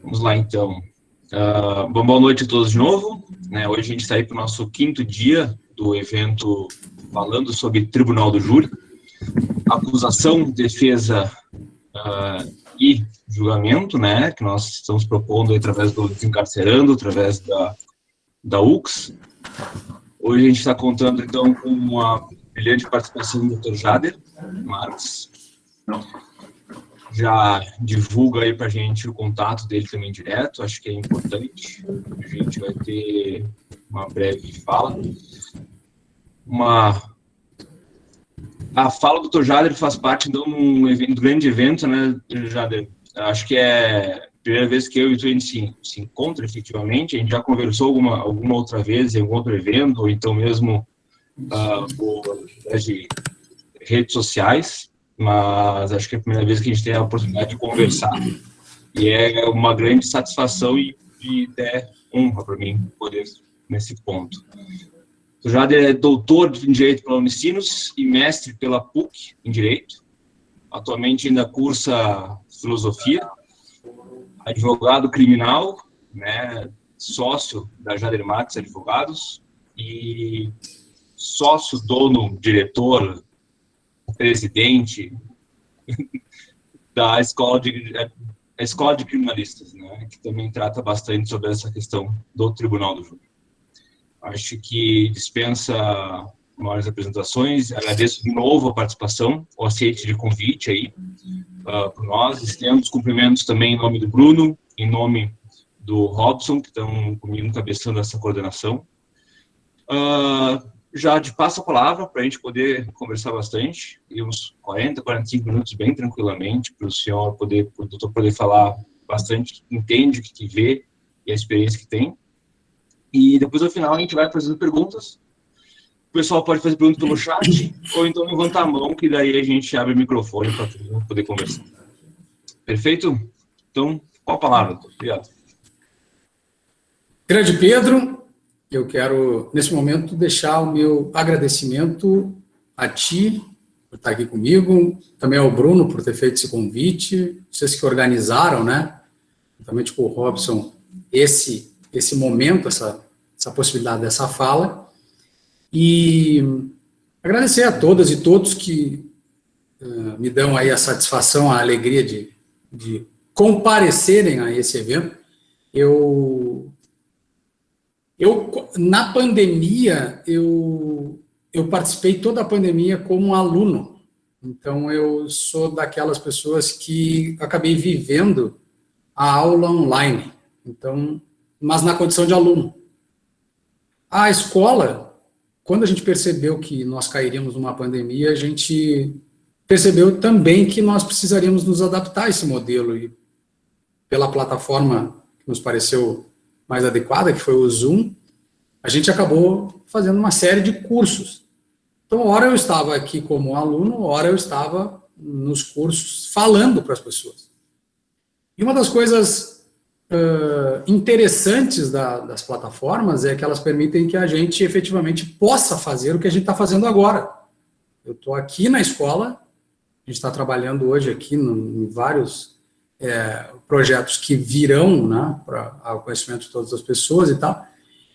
Vamos lá, então. Boa noite a todos de novo. Hoje a gente está aí para o nosso 5º dia do evento falando sobre Tribunal do Júri, acusação, defesa e julgamento, que nós estamos propondo através do Desencarcerando, através da UX. Hoje a gente está contando, então, com uma brilhante participação do Dr. Jader Marques. Já divulga aí para a gente o contato dele também direto, acho que é importante. A gente vai ter uma breve fala. A fala do Dr. Jader faz parte, então, do grande evento, Jader? Acho que é a primeira vez que eu e tu a gente se encontra, efetivamente. A gente já conversou alguma outra vez em algum outro evento, ou então mesmo por de redes sociais. Mas acho que é a primeira vez que a gente tem a oportunidade de conversar. E é uma grande satisfação e até honra para mim poder nesse ponto. O Jader é doutor em Direito pela Unicinos e mestre pela PUC em Direito. Atualmente ainda cursa Filosofia, advogado criminal, sócio da Jader Marques Advogados e sócio, dono, diretor, presidente da escola de criminalistas, que também trata bastante sobre essa questão do Tribunal do Júri. Acho que dispensa maiores apresentações. Agradeço de novo a participação, o aceite de convite aí para nós. Estendo os cumprimentos também em nome do Bruno, em nome do Robson, que estão comigo encabeçando essa coordenação. Já te passo a palavra para a gente poder conversar bastante, e uns 40, 45 minutos bem tranquilamente, para o senhor poder, o doutor poder falar bastante, entende o que vê e a experiência que tem. E depois, ao final, a gente vai fazendo perguntas. O pessoal pode fazer perguntas pelo chat, ou então levantar a mão, que daí a gente abre o microfone para todo mundo poder conversar. Perfeito? Então, qual a palavra, doutor? Obrigado. Grande Pedro, eu quero, nesse momento, deixar o meu agradecimento a ti, por estar aqui comigo, também ao Bruno, por ter feito esse convite, vocês que organizaram, juntamente com o Robson, esse momento, essa possibilidade dessa fala, e agradecer a todas e todos que me dão aí a satisfação, a alegria de comparecerem a esse evento. Na pandemia, eu participei toda a pandemia como aluno. Então, eu sou daquelas pessoas que acabei vivendo a aula online. Então, mas na condição de aluno. A escola, quando a gente percebeu que nós cairíamos numa pandemia, a gente percebeu também que nós precisaríamos nos adaptar a esse modelo. E pela plataforma que nos pareceu mais adequada, que foi o Zoom, a gente acabou fazendo uma série de cursos. Então, ora eu estava aqui como aluno, ora eu estava nos cursos falando para as pessoas. E uma das coisas interessantes das plataformas é que elas permitem que a gente efetivamente possa fazer o que a gente está fazendo agora. Eu estou aqui na escola, a gente está trabalhando hoje aqui em vários projetos que virão para o conhecimento de todas as pessoas e tal,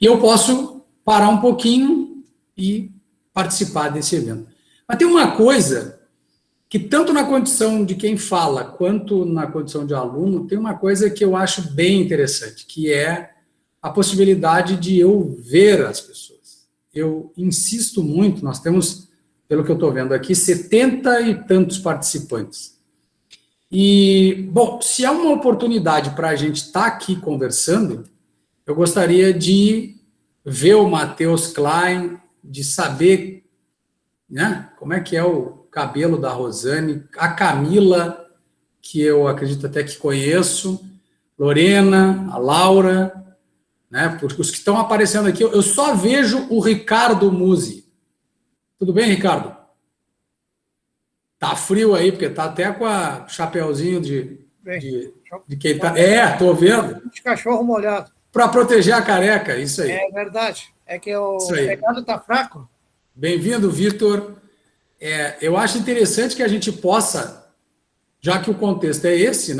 e eu posso parar um pouquinho e participar desse evento. Mas tem uma coisa que, tanto na condição de quem fala, quanto na condição de aluno, tem uma coisa que eu acho bem interessante, que é a possibilidade de eu ver as pessoas. Eu insisto muito, nós temos, pelo que eu estou vendo aqui, 70 e tantos participantes. E, bom, se há uma oportunidade para a gente estar aqui conversando, eu gostaria de ver o Matheus Klein, de saber como é que é o cabelo da Rosane, a Camila, que eu acredito até que conheço, Lorena, a Laura, porque os que estão aparecendo aqui, eu só vejo o Ricardo Musi. Tudo bem, Ricardo? Tá frio aí, porque tá até com a chapeuzinho de quem tá... tô vendo. De cachorro molhado. Para proteger a careca, isso aí. É verdade. É que o pecado tá fraco. Bem-vindo, Vitor. Eu acho interessante que a gente possa, já que o contexto é esse,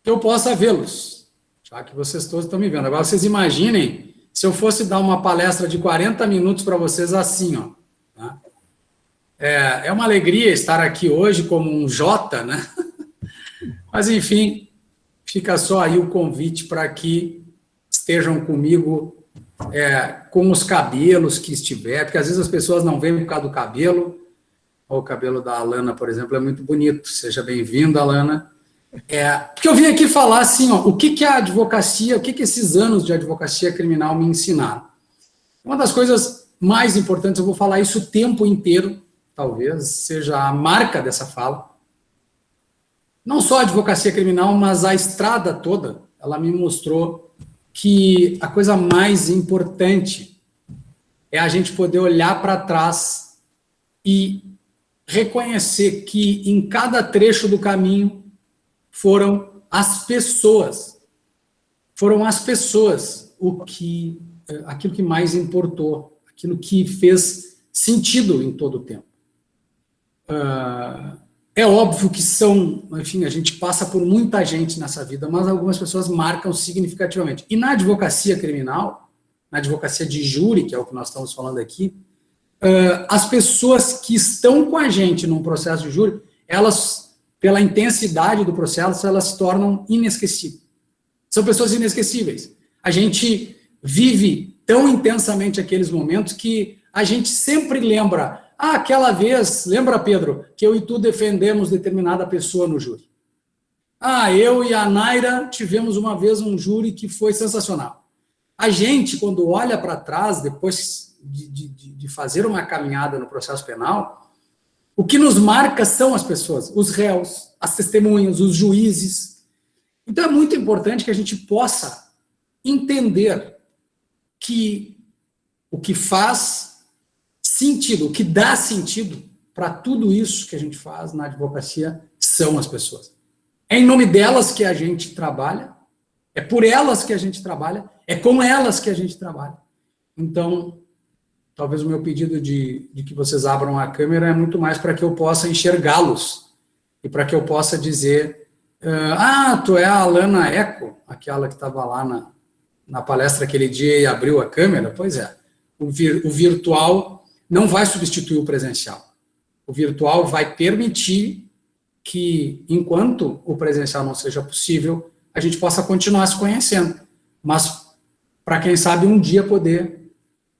que eu possa vê-los, já que vocês todos estão me vendo. Agora, vocês imaginem se eu fosse dar uma palestra de 40 minutos para vocês assim, ó. Tá? É uma alegria estar aqui hoje como um Jota, né? Mas, enfim, fica só aí o convite para que estejam comigo com os cabelos que estiver, porque às vezes as pessoas não veem por causa do cabelo. O cabelo da Alana, por exemplo, é muito bonito. Seja bem-vinda, Alana. Porque eu vim aqui falar assim, ó, o que a advocacia, o que esses anos de advocacia criminal me ensinaram. Uma das coisas mais importantes, eu vou falar isso o tempo inteiro, talvez seja a marca dessa fala. Não só a advocacia criminal, mas a estrada toda, ela me mostrou que a coisa mais importante é a gente poder olhar para trás e reconhecer que em cada trecho do caminho foram as pessoas aquilo que mais importou, aquilo que fez sentido em todo o tempo. É óbvio que enfim, a gente passa por muita gente nessa vida, mas algumas pessoas marcam significativamente. E na advocacia criminal, na advocacia de júri, que é o que nós estamos falando aqui, as pessoas que estão com a gente num processo de júri, elas, pela intensidade do processo, elas se tornam inesquecíveis. São pessoas inesquecíveis. A gente vive tão intensamente aqueles momentos que a gente sempre lembra, aquela vez, lembra, Pedro, que eu e tu defendemos determinada pessoa no júri. Eu e a Naira tivemos uma vez um júri que foi sensacional. A gente, quando olha para trás, depois de fazer uma caminhada no processo penal, o que nos marca são as pessoas, os réus, as testemunhas, os juízes. Então é muito importante que a gente possa entender que o que faz sentido, o que dá sentido para tudo isso que a gente faz na advocacia são as pessoas. É em nome delas que a gente trabalha, é por elas que a gente trabalha, é com elas que a gente trabalha. Então, talvez o meu pedido de que vocês abram a câmera é muito mais para que eu possa enxergá-los e para que eu possa dizer, tu é a Alana Eco, aquela que estava lá na palestra aquele dia e abriu a câmera? Pois é, o virtual não vai substituir o presencial. O virtual vai permitir que, enquanto o presencial não seja possível, a gente possa continuar se conhecendo, mas para quem sabe um dia poder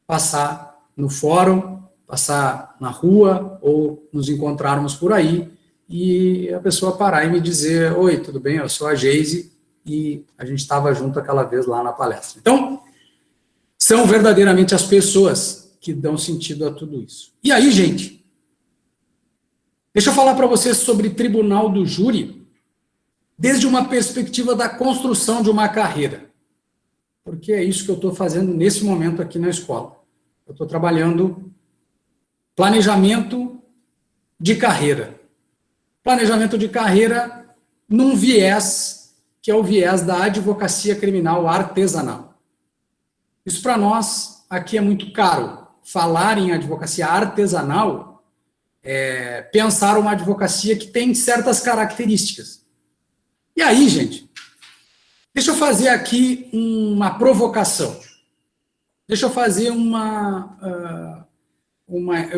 passar no fórum, passar na rua ou nos encontrarmos por aí e a pessoa parar e me dizer, oi, tudo bem, eu sou a Geise e a gente estava junto aquela vez lá na palestra. Então, são verdadeiramente as pessoas que dão sentido a tudo isso. E aí, gente, deixa eu falar para vocês sobre tribunal do júri desde uma perspectiva da construção de uma carreira, porque é isso que eu estou fazendo nesse momento aqui na escola. Eu estou trabalhando planejamento de carreira. Planejamento de carreira num viés, que é o viés da advocacia criminal artesanal. Isso para nós aqui é muito caro. Falar em advocacia artesanal é pensar uma advocacia que tem certas características. E aí, gente, deixa eu fazer aqui uma provocação. Deixa eu fazer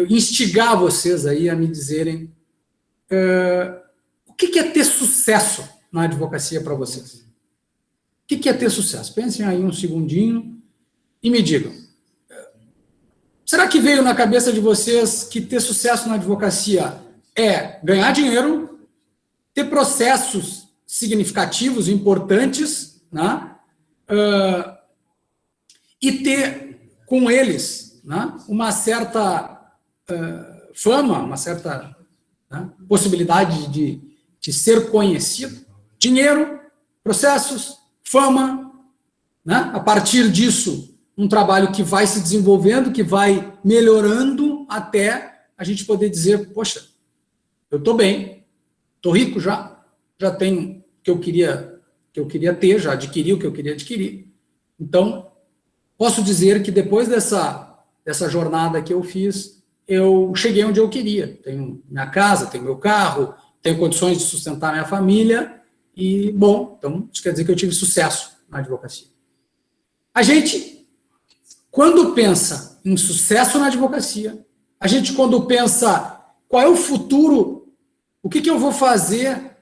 instigar vocês aí a me dizerem o que é ter sucesso na advocacia para vocês. O que é ter sucesso? Pensem aí um segundinho e me digam. Será que veio na cabeça de vocês que ter sucesso na advocacia é ganhar dinheiro, ter processos significativos, importantes, né? E ter com eles, né, uma certa fama, uma certa, né, possibilidade de ser conhecido? Dinheiro, processos, fama, né? A partir disso, um trabalho que vai se desenvolvendo, que vai melhorando até a gente poder dizer, poxa, eu estou bem, estou rico já tenho o que eu queria ter, já adquiri o que eu queria adquirir. Então, posso dizer que depois dessa jornada que eu fiz, eu cheguei onde eu queria. Tenho minha casa, tenho meu carro, tenho condições de sustentar minha família E, bom, então, isso quer dizer que eu tive sucesso na advocacia. A gente, quando pensa em sucesso na advocacia, a gente, quando pensa qual é o futuro, o que eu vou fazer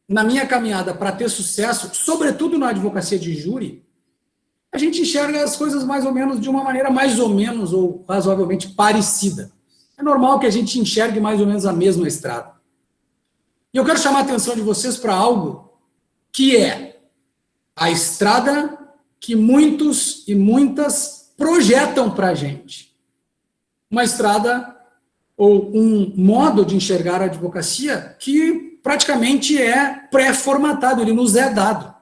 na minha caminhada para ter sucesso, sobretudo na advocacia de júri, a gente enxerga as coisas mais ou menos de uma maneira mais ou menos ou razoavelmente parecida. É normal que a gente enxergue mais ou menos a mesma estrada. E eu quero chamar a atenção de vocês para algo que é a estrada que muitos e muitas projetam para a gente. Uma estrada ou um modo de enxergar a advocacia que praticamente é pré-formatado, ele nos é dado.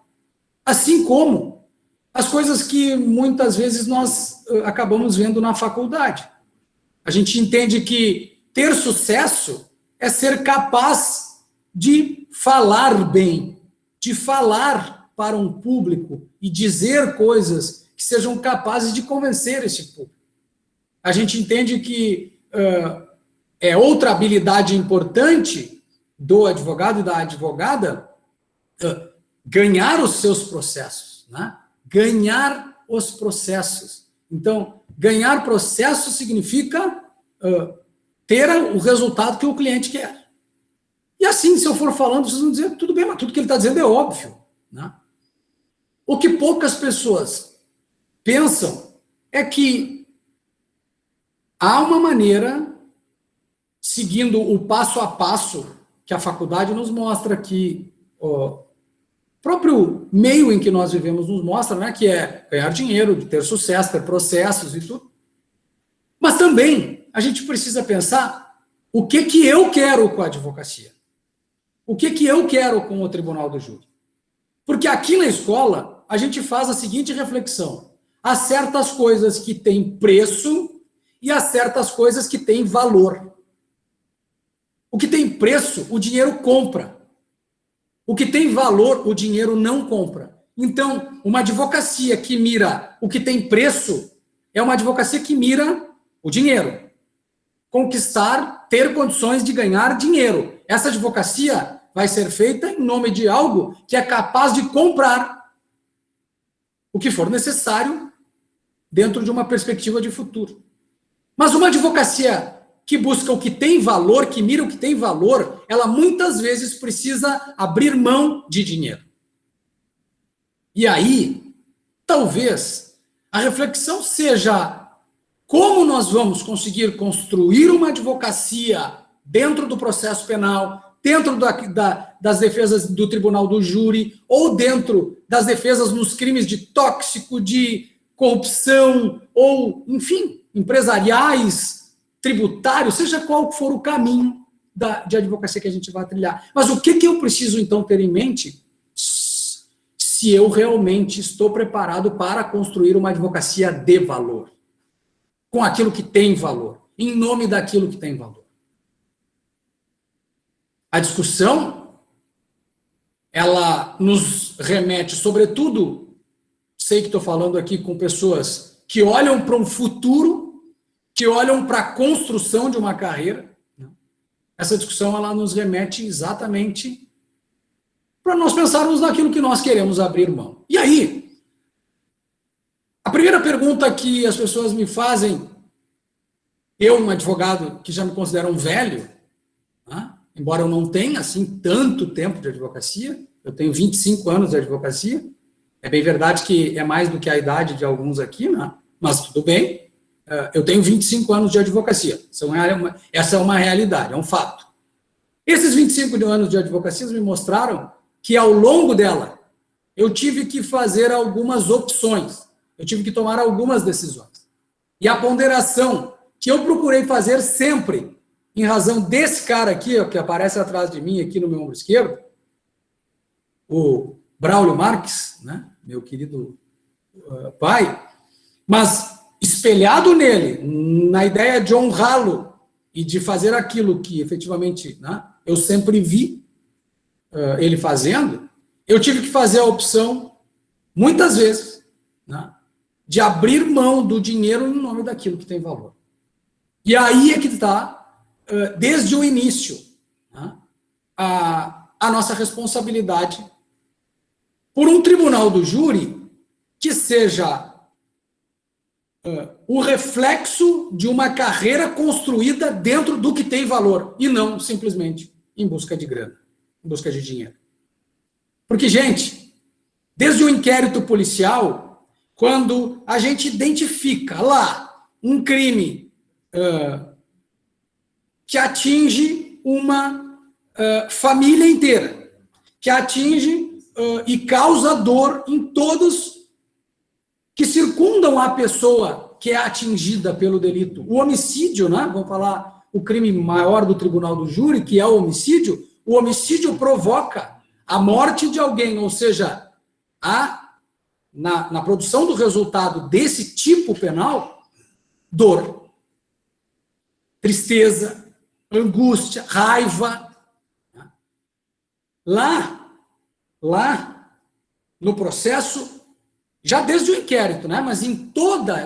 Assim como as coisas que muitas vezes nós acabamos vendo na faculdade. A gente entende que ter sucesso é ser capaz de falar bem, de falar para um público e dizer coisas que sejam capazes de convencer esse público. A gente entende que é outra habilidade importante do advogado e da advogada ganhar os seus processos, né? Ganhar os processos. Então, ganhar processo significa ter o resultado que o cliente quer. E assim, se eu for falando, vocês vão dizer, tudo bem, mas tudo que ele está dizendo é óbvio, né? O que poucas pessoas pensam é que há uma maneira, seguindo o passo a passo que a faculdade nos mostra, que o próprio meio em que nós vivemos nos mostra, né, que é ganhar dinheiro, ter sucesso, ter processos e tudo. Mas também a gente precisa pensar o que eu quero com a advocacia. O que eu quero com o tribunal do júri. Porque aqui na escola, a gente faz a seguinte reflexão. Há certas coisas que têm preço e há certas coisas que têm valor. O que tem preço, o dinheiro compra. O que tem valor, o dinheiro não compra. Então, uma advocacia que mira o que tem preço é uma advocacia que mira o dinheiro. Conquistar, ter condições de ganhar dinheiro. Essa advocacia vai ser feita em nome de algo que é capaz de comprar o que for necessário dentro de uma perspectiva de futuro. Mas uma advocacia que busca o que tem valor, que mira o que tem valor, ela muitas vezes precisa abrir mão de dinheiro. E aí, talvez, a reflexão seja como nós vamos conseguir construir uma advocacia dentro do processo penal, dentro das defesas do tribunal do júri, ou dentro das defesas nos crimes de tóxico, de corrupção, ou, enfim, empresariais, tributários, seja qual for o caminho de advocacia que a gente vai trilhar. Mas o que eu preciso, então, ter em mente se eu realmente estou preparado para construir uma advocacia de valor, com aquilo que tem valor, em nome daquilo que tem valor? A discussão, ela nos remete, sobretudo, sei que estou falando aqui com pessoas que olham para um futuro, que olham para a construção de uma carreira. Essa discussão, ela nos remete exatamente para nós pensarmos naquilo que nós queremos abrir mão. E aí, a primeira pergunta que as pessoas me fazem, eu, um advogado que já me considero um velho, né? Embora eu não tenha, assim, tanto tempo de advocacia, eu tenho 25 anos de advocacia, é bem verdade que é mais do que a idade de alguns aqui, né? Mas tudo bem, eu tenho 25 anos de advocacia, essa é uma realidade, é um fato. Esses 25 anos de advocacia me mostraram que, ao longo dela, eu tive que fazer algumas opções, eu tive que tomar algumas decisões. E a ponderação que eu procurei fazer sempre, em razão desse cara aqui, ó, que aparece atrás de mim, aqui no meu ombro esquerdo, o Braulio Marques, né, meu querido pai, mas espelhado nele, na ideia de honrá-lo e de fazer aquilo que efetivamente, né, eu sempre vi ele fazendo, eu tive que fazer a opção, muitas vezes, né, de abrir mão do dinheiro em nome daquilo que tem valor. E aí é que está, desde o início, né, a a nossa responsabilidade por um tribunal do júri que seja o reflexo de uma carreira construída dentro do que tem valor, e não simplesmente em busca de grana, em busca de dinheiro. Porque, gente, desde o inquérito policial, quando a gente identifica lá um crime que atinge uma família inteira, que atinge e causa dor em todos que circundam a pessoa que é atingida pelo delito. O homicídio, né? Vamos falar o crime maior do tribunal do júri, que é o homicídio provoca a morte de alguém, ou seja, na produção do resultado desse tipo penal, dor, tristeza, angústia, raiva. Lá, no processo, já desde o inquérito, né? Mas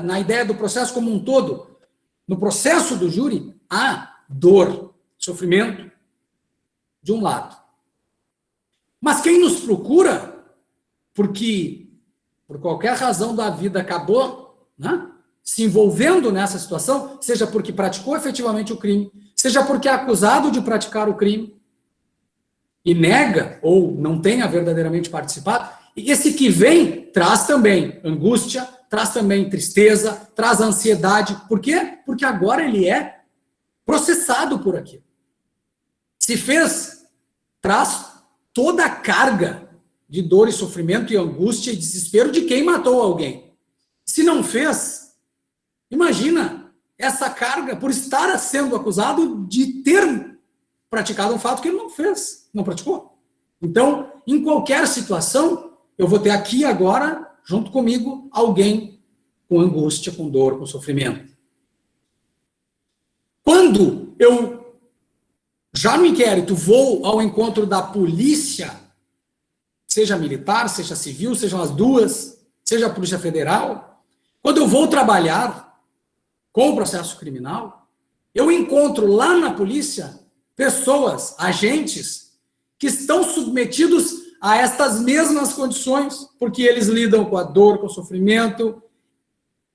na ideia do processo como um todo, no processo do júri, há dor, sofrimento, de um lado. Mas quem nos procura, porque por qualquer razão da vida acabou, né, se envolvendo nessa situação, seja porque praticou efetivamente o crime, seja porque é acusado de praticar o crime, e nega ou não tenha verdadeiramente participado, e esse que vem traz também angústia, traz também tristeza, traz ansiedade. Por quê? Porque agora ele é processado por aquilo. Se fez, traz toda a carga de dor e sofrimento e angústia e desespero de quem matou alguém. Se não fez, imagina essa carga por estar sendo acusado de ter praticado um fato que ele não fez, não praticou. Então, em qualquer situação, eu vou ter aqui agora, junto comigo, alguém com angústia, com dor, com sofrimento. Quando eu, já no inquérito, vou ao encontro da polícia, seja militar, seja civil, sejam as duas, seja a Polícia Federal, quando eu vou trabalhar com o processo criminal, eu encontro lá na polícia pessoas, agentes, que estão submetidos a estas mesmas condições, porque eles lidam com a dor, com o sofrimento,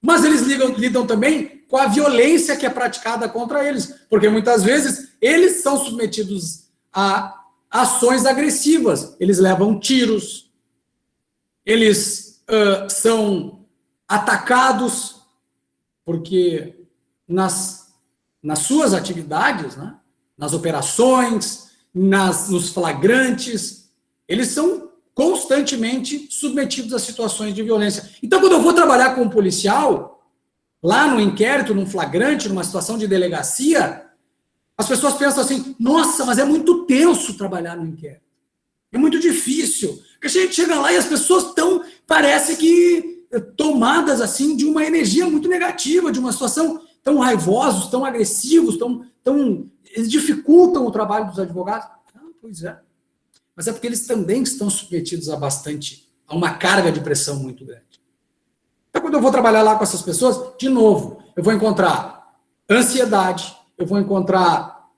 mas eles lidam também com a violência que é praticada contra eles, porque muitas vezes eles são submetidos a ações agressivas, eles levam tiros, eles são atacados, porque nas suas atividades, né, nas operações, nos flagrantes, eles são constantemente submetidos a situações de violência. Então, quando eu vou trabalhar com um policial, lá no inquérito, num flagrante, numa situação de delegacia, as pessoas pensam assim, nossa, mas é muito tenso trabalhar no inquérito. É muito difícil. Porque a gente chega lá e as pessoas estão, parece que, tomadas assim de uma energia muito negativa, de uma situação tão raivosos, tão agressivos, eles dificultam o trabalho dos advogados. Ah, pois é. Mas é porque eles também estão submetidos a uma carga de pressão muito grande. Então, quando eu vou trabalhar lá com essas pessoas, de novo, eu vou encontrar ansiedade, eu vou encontrar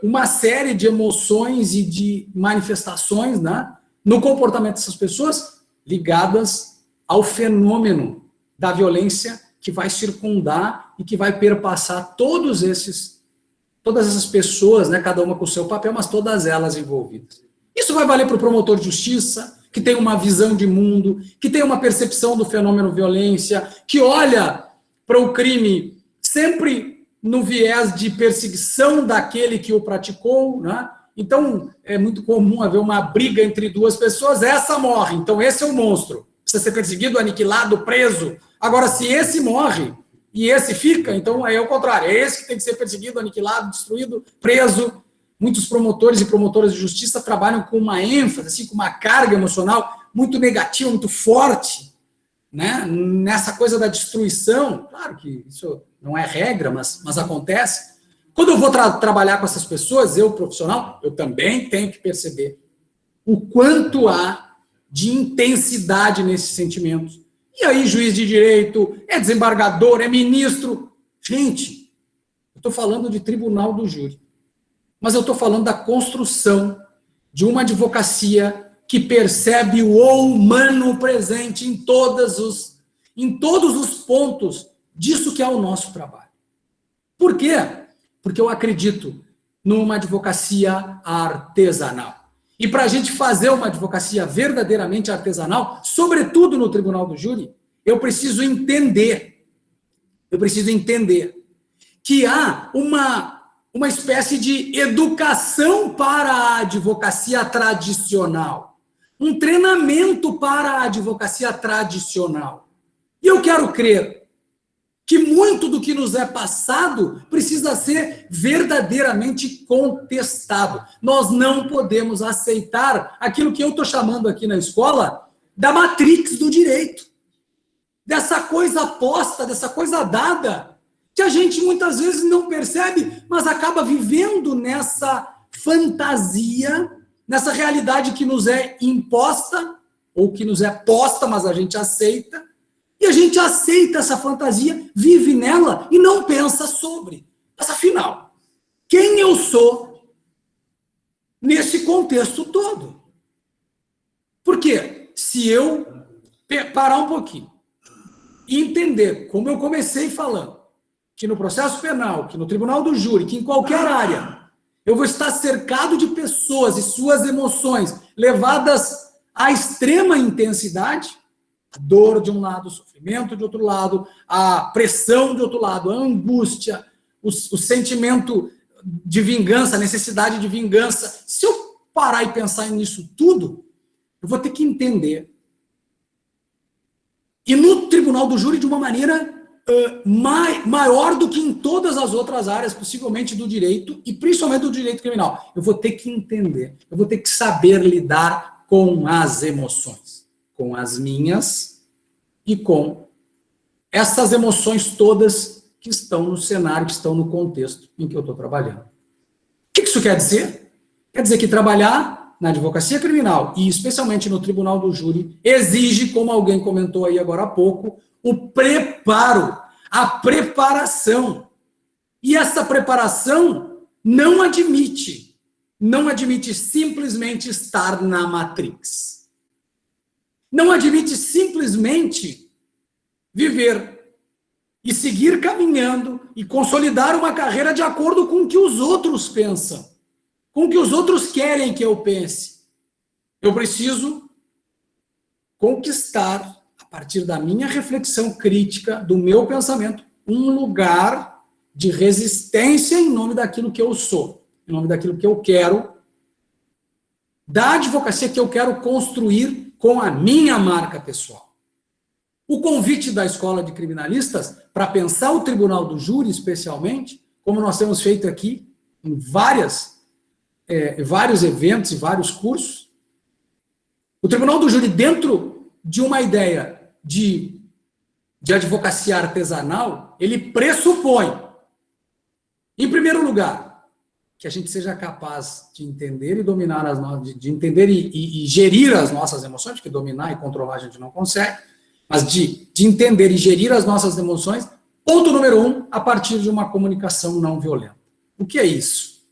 uma série de emoções e de manifestações, né, no comportamento dessas pessoas ligadas ao fenômeno da violência que vai circundar e que vai perpassar todas essas pessoas, né, cada uma com o seu papel, mas todas elas envolvidas. Isso vai valer para o promotor de justiça, que tem uma visão de mundo, que tem uma percepção do fenômeno violência, que olha para o crime sempre no viés de perseguição daquele que o praticou, né? Então, é muito comum haver uma briga entre duas pessoas, essa morre, então esse é o monstro, precisa ser perseguido, aniquilado, preso. Agora, se esse morre e esse fica, então aí é o contrário, é esse que tem que ser perseguido, aniquilado, destruído, preso. Muitos promotores e promotoras de justiça trabalham com uma ênfase, assim, com uma carga emocional muito negativa, muito forte, né? Nessa coisa da destruição. Claro que isso não é regra, mas acontece. Quando eu vou trabalhar com essas pessoas, eu, profissional, eu também tenho que perceber o quanto há de intensidade nesses sentimentos. E aí, juiz de direito, é desembargador, é ministro. Gente, eu estou falando de tribunal do júri. Mas eu estou falando da construção de uma advocacia que percebe o humano presente em todos os pontos disso que é o nosso trabalho. Por quê? Porque eu acredito numa advocacia artesanal. E para a gente fazer uma advocacia verdadeiramente artesanal, sobretudo no Tribunal do Júri, eu preciso entender que há uma espécie de educação para a advocacia tradicional, um treinamento para a advocacia tradicional. E eu quero crer que muito do que nos é passado precisa ser verdadeiramente contestado. Nós não podemos aceitar aquilo que eu estou chamando aqui na escola da matrix do direito. Dessa coisa posta, dessa coisa dada, que a gente muitas vezes não percebe, mas acaba vivendo nessa fantasia, nessa realidade que nos é imposta, ou que nos é posta, mas a gente aceita, e a gente aceita essa fantasia, vive nela e não pensa sobre. Mas afinal, quem eu sou nesse contexto todo? Porque se eu parar um pouquinho e entender, como eu comecei falando, que no processo penal, que no tribunal do júri, que em qualquer área, eu vou estar cercado de pessoas e suas emoções levadas à extrema intensidade, a dor de um lado, o sofrimento de outro lado, a pressão de outro lado, a angústia, o sentimento de vingança, a necessidade de vingança. Se eu parar e pensar nisso tudo, eu vou ter que entender. E no tribunal do júri, de uma maneira maior do que em todas as outras áreas, possivelmente do direito, e principalmente do direito criminal. Eu vou ter que entender, eu vou ter que saber lidar com as emoções. Com as minhas e com essas emoções todas que estão no cenário, que estão no contexto em que eu estou trabalhando. O que isso quer dizer? Quer dizer que trabalhar na advocacia criminal, e especialmente no tribunal do júri, exige, como alguém comentou aí agora há pouco, o preparo, a preparação. E essa preparação não admite simplesmente estar na matrix. Não admite simplesmente viver e seguir caminhando e consolidar uma carreira de acordo com o que os outros pensam, com o que os outros querem que eu pense. Eu preciso conquistar, a partir da minha reflexão crítica, do meu pensamento, um lugar de resistência em nome daquilo que eu sou, em nome daquilo que eu quero, da advocacia que eu quero construir com a minha marca pessoal. O convite da Escola de Criminalistas para pensar o Tribunal do Júri, especialmente, como nós temos feito aqui em vários eventos e vários cursos, o Tribunal do Júri, dentro de uma ideia de advocacia artesanal, ele pressupõe, em primeiro lugar, que a gente seja capaz de entender e dominar de entender e gerir as nossas emoções, porque dominar e controlar a gente não consegue, mas de entender e gerir as nossas emoções, ponto número 1, a partir de uma comunicação não violenta. O que é isso?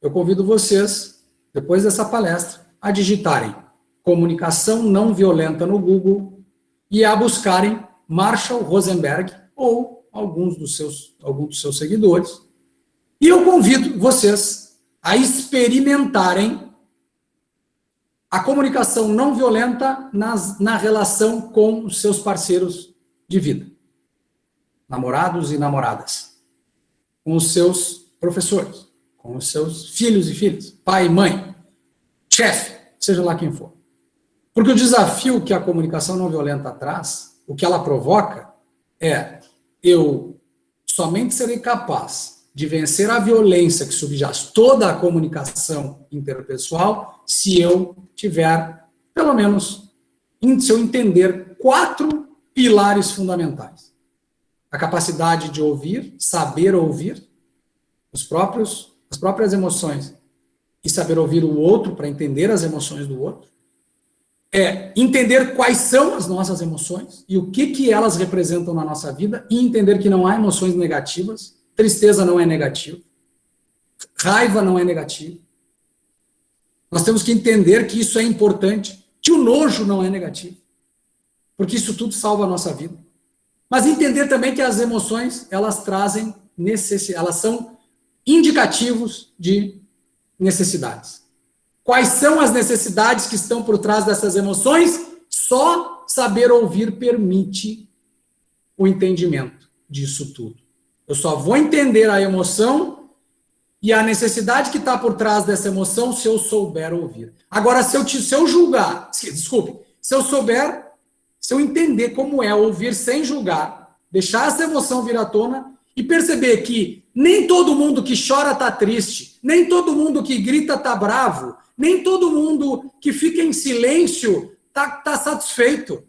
Eu convido vocês, depois dessa palestra, a digitarem comunicação não violenta no Google e a buscarem Marshall Rosenberg ou alguns dos seus seguidores. E eu convido vocês a experimentarem a comunicação não violenta na relação com os seus parceiros de vida, namorados e namoradas, com os seus professores, com os seus filhos e filhas, pai e mãe, chefe, seja lá quem for. Porque o desafio que a comunicação não violenta traz, o que ela provoca, é eu somente serei capaz de vencer a violência que subjaz toda a comunicação interpessoal se eu tiver, pelo menos, se eu entender 4 pilares fundamentais. A capacidade de ouvir, saber ouvir as próprias emoções e saber ouvir o outro para entender as emoções do outro. Entender quais são as nossas emoções e o que elas representam na nossa vida e entender que não há emoções negativas. Tristeza não é negativo. Raiva não é negativo. Nós temos que entender que isso é importante, que o nojo não é negativo, porque isso tudo salva a nossa vida. Mas entender também que as emoções, elas trazem elas são indicativos de necessidades. Quais são as necessidades que estão por trás dessas emoções? Só saber ouvir permite o entendimento disso tudo. Eu só vou entender a emoção e a necessidade que está por trás dessa emoção se eu souber ouvir. Agora, se eu julgar, desculpe, se eu entender como é ouvir sem julgar, deixar essa emoção vir à tona e perceber que nem todo mundo que chora está triste, nem todo mundo que grita está bravo, nem todo mundo que fica em silêncio está satisfeito.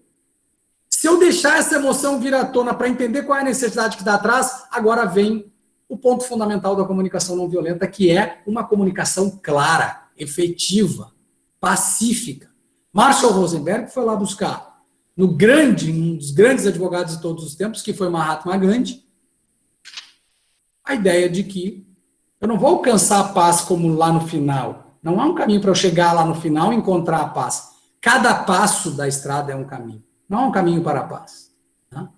Se eu deixar essa emoção vir à tona para entender qual é a necessidade que está atrás, agora vem o ponto fundamental da comunicação não violenta, que é uma comunicação clara, efetiva, pacífica. Marshall Rosenberg foi lá buscar um dos grandes advogados de todos os tempos, que foi Mahatma Gandhi, a ideia de que eu não vou alcançar a paz como lá no final. Não há um caminho para eu chegar lá no final e encontrar a paz. Cada passo da estrada é um caminho. Não há um caminho para a paz. Tá?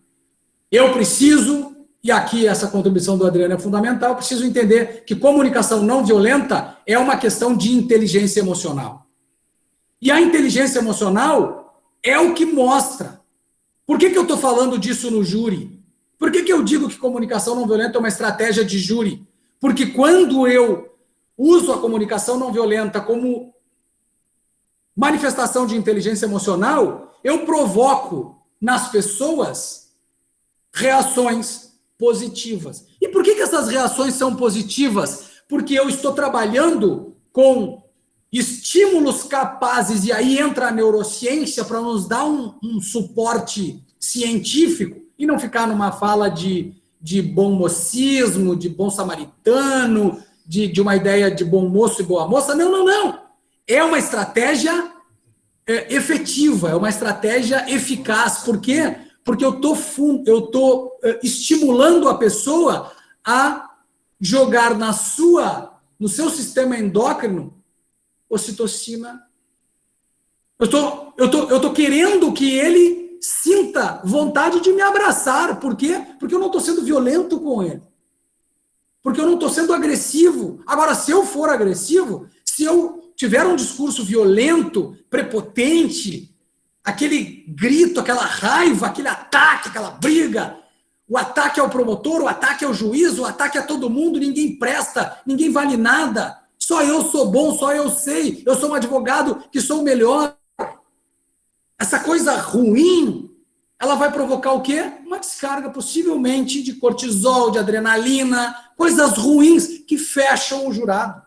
Eu preciso, e aqui essa contribuição do Adriano é fundamental, preciso entender que comunicação não violenta é uma questão de inteligência emocional. E a inteligência emocional é o que mostra. Por que eu estou falando disso no júri? Por que eu digo que comunicação não violenta é uma estratégia de júri? Porque quando eu uso a comunicação não violenta como manifestação de inteligência emocional, eu provoco nas pessoas reações positivas. E por que essas reações são positivas? Porque eu estou trabalhando com estímulos capazes, e aí entra a neurociência para nos dar um suporte científico, e não ficar numa fala de bom mocismo, de bom samaritano, de uma ideia de bom moço e boa moça. Não. É uma estratégia efetiva, é uma estratégia eficaz. Por quê? Porque eu estou estimulando a pessoa a jogar no seu sistema endócrino ocitocina. Eu tô querendo que ele sinta vontade de me abraçar. Por quê? Porque eu não estou sendo violento com ele. Porque eu não estou sendo agressivo. Agora, se eu for agressivo, se eu tiver um discurso violento, prepotente, aquele grito, aquela raiva, aquele ataque, aquela briga, o ataque ao promotor, o ataque ao juiz, o ataque a todo mundo, ninguém presta, ninguém vale nada, só eu sou bom, só eu sei, eu sou um advogado que sou o melhor. Essa coisa ruim, ela vai provocar o quê? Uma descarga, possivelmente, de cortisol, de adrenalina, coisas ruins que fecham o jurado,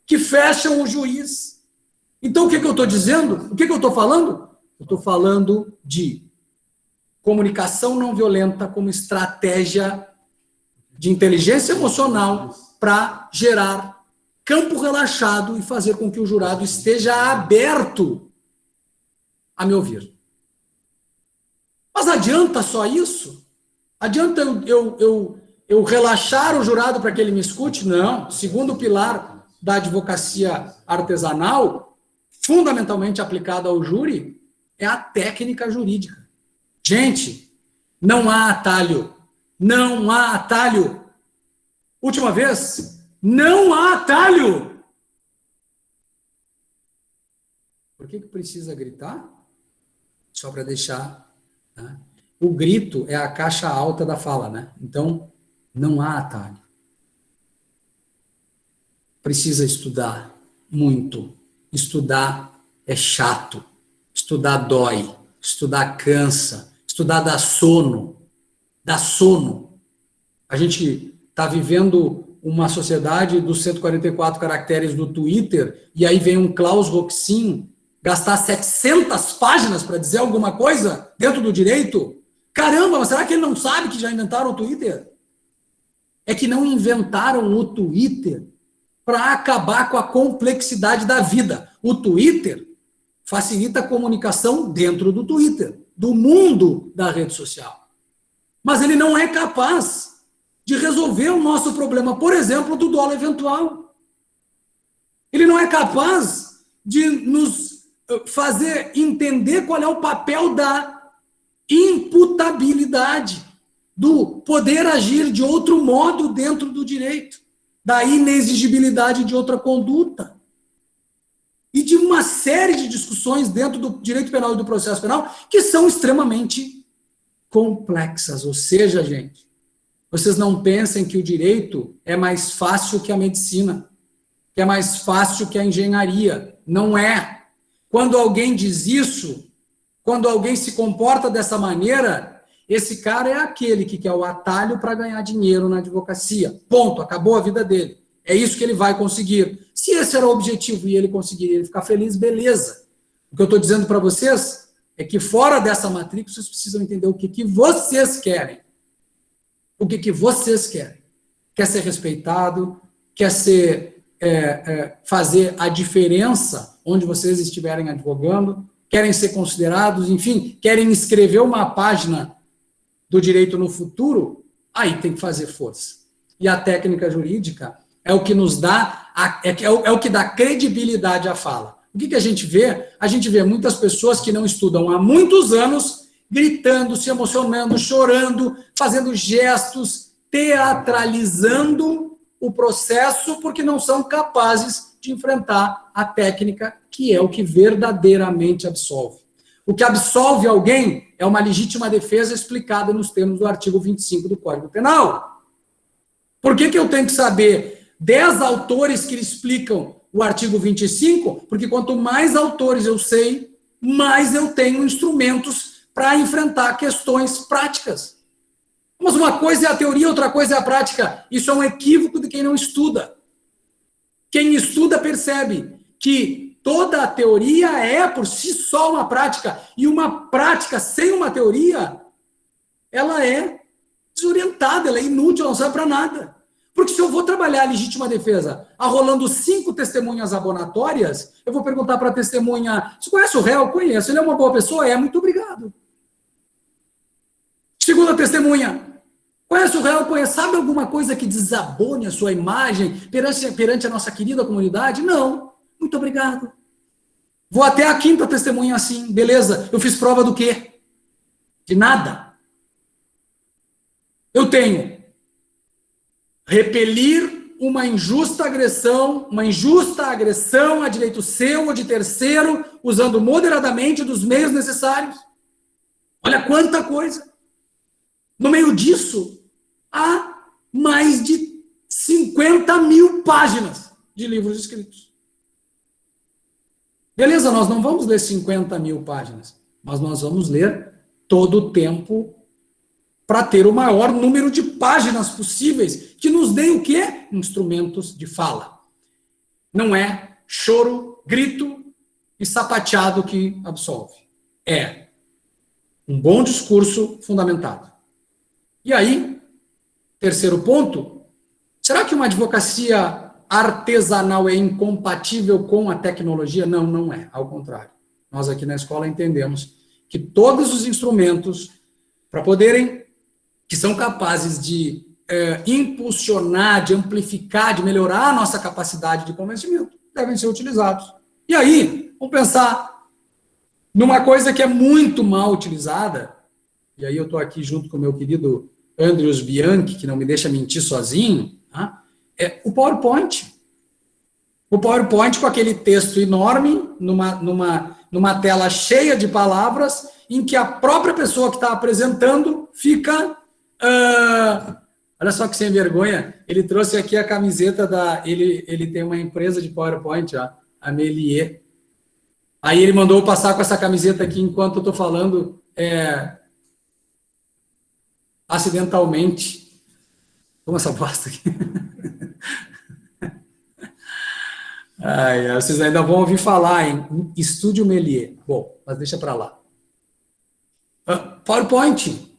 que fecham o juiz. Então, o que eu estou dizendo? O que eu estou falando? Eu estou falando de comunicação não violenta como estratégia de inteligência emocional para gerar campo relaxado e fazer com que o jurado esteja aberto a me ouvir. Mas adianta só isso? Adianta eu relaxar o jurado para que ele me escute? Não. Segundo pilar da advocacia artesanal, fundamentalmente aplicada ao júri, é a técnica jurídica. Gente, não há atalho. Não há atalho. Última vez, não há atalho. Por que precisa gritar? Só para deixar... Né? O grito é a caixa alta da fala, né? Então, não há atalho. Precisa estudar muito. Estudar é chato. Estudar dói. Estudar cansa. Estudar dá sono. Dá sono. A gente está vivendo uma sociedade dos 144 caracteres do Twitter, e aí vem um Klaus Roxin gastar 700 páginas para dizer alguma coisa dentro do direito? Caramba, mas será que ele não sabe que já inventaram o Twitter? É que não inventaram o Twitter para acabar com a complexidade da vida. O Twitter facilita a comunicação dentro do Twitter, do mundo da rede social. Mas ele não é capaz de resolver o nosso problema, por exemplo, do dolo eventual. Ele não é capaz de nos fazer entender qual é o papel da imputabilidade, do poder agir de outro modo dentro do direito, da inexigibilidade de outra conduta. E de uma série de discussões dentro do direito penal e do processo penal que são extremamente complexas. Ou seja, gente, vocês não pensem que o direito é mais fácil que a medicina, que é mais fácil que a engenharia. Não é. Quando alguém diz isso, quando alguém se comporta dessa maneira, esse cara é aquele que quer o atalho para ganhar dinheiro na advocacia. Ponto. Acabou a vida dele. É isso que ele vai conseguir. Se esse era o objetivo e ele conseguir ele ficar feliz, beleza. O que eu estou dizendo para vocês é que fora dessa matrícula, vocês precisam entender o que vocês querem. O que vocês querem. Quer ser respeitado, quer ser, fazer a diferença onde vocês estiverem advogando, querem ser considerados, enfim, querem escrever uma página do direito no futuro, aí tem que fazer força. E a técnica jurídica é o que nos dá, é o que dá credibilidade à fala. O que a gente vê? A gente vê muitas pessoas que não estudam há muitos anos, gritando, se emocionando, chorando, fazendo gestos, teatralizando o processo, porque não são capazes de enfrentar a técnica, que é o que verdadeiramente absolve. O que absolve alguém é uma legítima defesa explicada nos termos do artigo 25 do Código Penal. Por que eu tenho que saber 10 autores que explicam o artigo 25? Porque quanto mais autores eu sei, mais eu tenho instrumentos para enfrentar questões práticas. Mas uma coisa é a teoria, outra coisa é a prática. Isso é um equívoco de quem não estuda. Quem estuda percebe que toda a teoria é, por si só, uma prática. E uma prática sem uma teoria, ela é desorientada, ela é inútil, ela não serve para nada. Porque se eu vou trabalhar a legítima defesa arrolando 5 testemunhas abonatórias, eu vou perguntar para a testemunha, você conhece o réu? Conheço. Ele é uma boa pessoa? É, muito obrigado. Segunda testemunha, conhece o réu? Conhece. Sabe alguma coisa que desabone a sua imagem perante a nossa querida comunidade? Não. Muito obrigado. Vou até a quinta testemunha assim, beleza. Eu fiz prova do quê? De nada. Eu tenho repelir uma injusta agressão a direito seu ou de terceiro, usando moderadamente dos meios necessários. Olha quanta coisa. No meio disso, há mais de 50 mil páginas de livros escritos. Beleza, nós não vamos ler 50 mil páginas, mas nós vamos ler todo o tempo para ter o maior número de páginas possíveis, que nos deem o quê? Instrumentos de fala. Não é choro, grito e sapateado que absolve. É um bom discurso fundamentado. E aí, terceiro ponto, será que uma advocacia artesanal é incompatível com a tecnologia? Não, não é. Ao contrário. Nós aqui na escola entendemos que todos os instrumentos para poderem, que são capazes de impulsionar, de amplificar, de melhorar a nossa capacidade de convencimento, devem ser utilizados. E aí, vamos pensar numa coisa que é muito mal utilizada, e aí eu estou aqui junto com o meu querido Andrius Bianchi, que não me deixa mentir sozinho, tá? É o PowerPoint. O PowerPoint com aquele texto enorme, numa tela cheia de palavras, em que a própria pessoa que está apresentando fica... olha só que sem vergonha, ele trouxe aqui a camiseta ele tem uma empresa de PowerPoint, ó, a Melier. Aí ele mandou passar com essa camiseta aqui enquanto eu estou falando acidentalmente. Como essa bosta aqui. Vocês ainda vão ouvir falar em Estúdio Melier. Bom, mas deixa para lá. PowerPoint.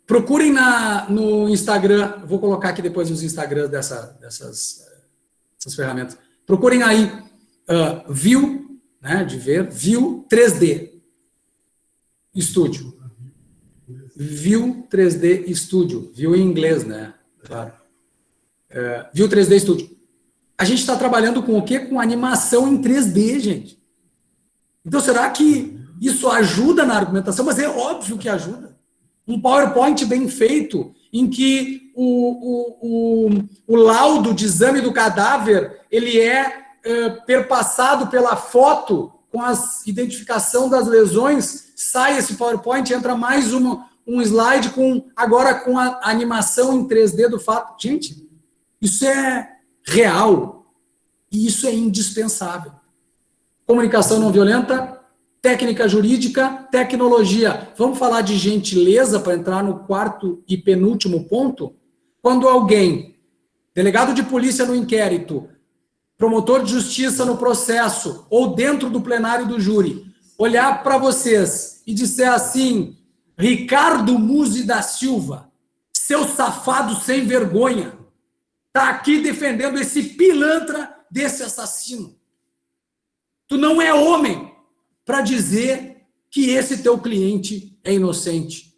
Procurem no Instagram, vou colocar aqui depois os Instagrams dessas ferramentas. Procurem aí View, né, de ver, View 3D Studio. View 3D Studio. View em inglês, né? Claro. View 3D Studio. A gente está trabalhando com o quê? Com animação em 3D, gente. Então, será que isso ajuda na argumentação? Mas é óbvio que ajuda. Um PowerPoint bem feito, em que o laudo de exame do cadáver, ele é perpassado pela foto, com a identificação das lesões, sai esse PowerPoint, entra mais um slide, agora com a animação em 3D do fato. Gente, isso é real e isso é indispensável. Comunicação não violenta, técnica jurídica, tecnologia. Vamos falar de gentileza para entrar no quarto e penúltimo ponto? Quando alguém, delegado de polícia no inquérito, promotor de justiça no processo, ou dentro do plenário do júri, olhar para vocês e disser assim: Ricardo Muzi da Silva, seu safado sem vergonha, está aqui defendendo esse pilantra desse assassino. Tu não é homem para dizer que esse teu cliente é inocente.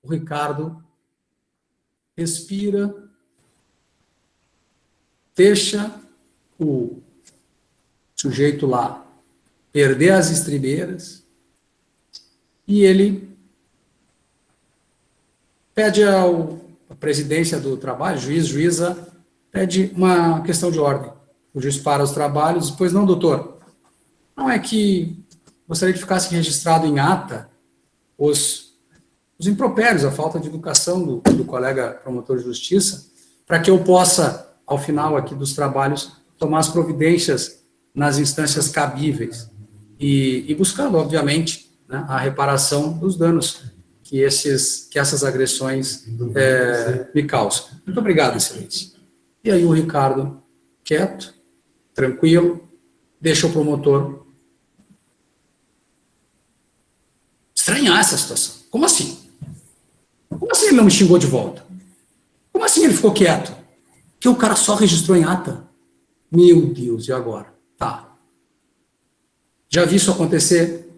O Ricardo respira, deixa o sujeito lá perder as estribeiras e ele pede a presidência do trabalho, juíza, pede uma questão de ordem. O juiz para os trabalhos, pois não, doutor, não é que gostaria que ficasse registrado em ata os impropérios, a falta de educação do colega promotor de justiça, para que eu possa, ao final aqui dos trabalhos, tomar as providências nas instâncias cabíveis e buscando, obviamente, né, a reparação dos danos que essas agressões me causam. Muito obrigado, excelência. E aí o Ricardo, quieto, tranquilo, deixa o promotor estranhar essa situação. Como assim? Como assim ele não me xingou de volta? Como assim ele ficou quieto? Que o cara só registrou em ata? Meu Deus, e agora? Tá. Já vi isso acontecer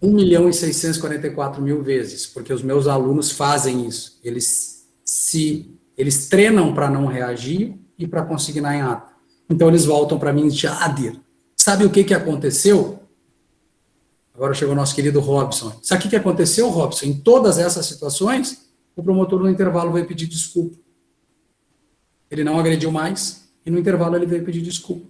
1.644.000 vezes, porque os meus alunos fazem isso. Eles treinam para não reagir e para consignar em ata. Então eles voltam para mim e dizem: Adir, sabe o que aconteceu? Agora chegou o nosso querido Robson. Sabe o que aconteceu, Robson? Em todas essas situações, o promotor no intervalo veio pedir desculpa. Ele não agrediu mais, e no intervalo ele veio pedir desculpa.